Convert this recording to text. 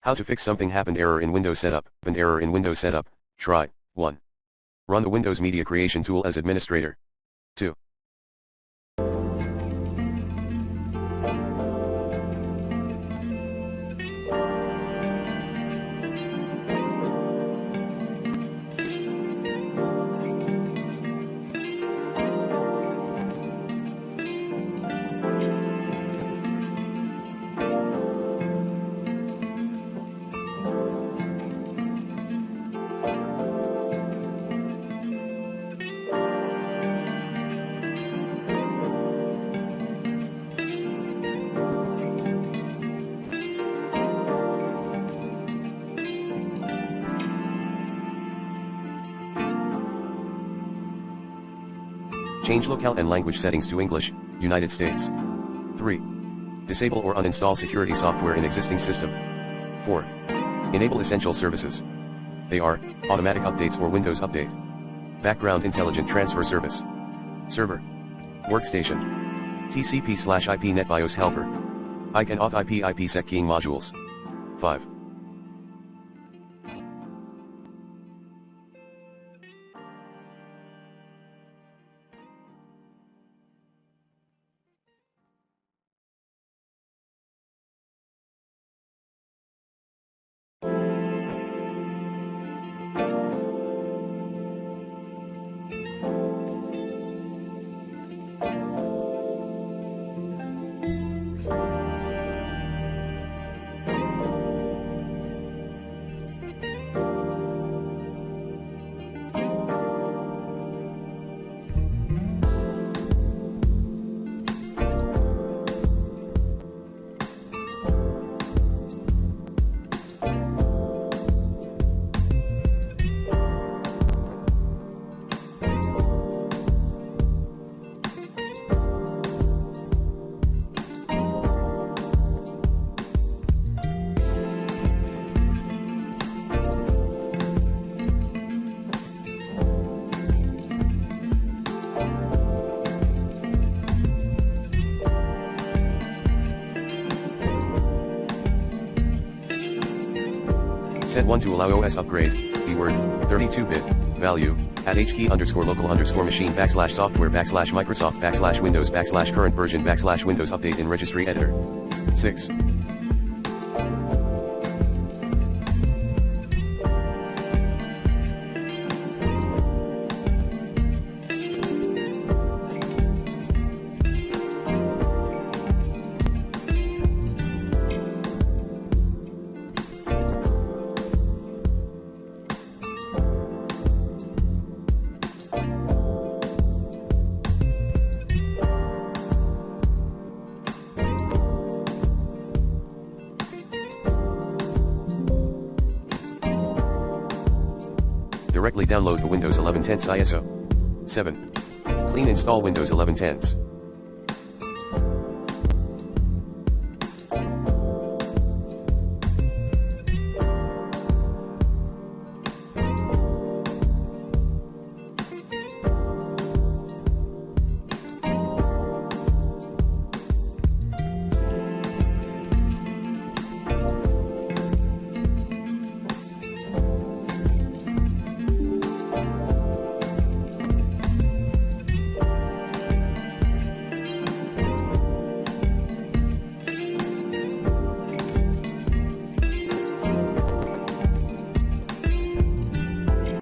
How to fix something happened. Error in Windows setup. An error in Windows setup. Try. 1. Run the Windows Media Creation tool as administrator. 2. Change locale and language settings to English, United States. 3. Disable or uninstall security software in existing system. 4. Enable essential services. They are, automatic updates or Windows Update. Background intelligent transfer service. Server. Workstation. TCP/IP NetBIOS helper. ICANN auth IP IPsec keying modules. 5. Set 1 to allow OS upgrade, keyword, 32-bit, value, add @HKey_local_machine /software/Microsoft/Windows/current version/Windows update in registry editor. 6. Directly download the Windows 11 10s ISO. 7. Clean install Windows 11 10s.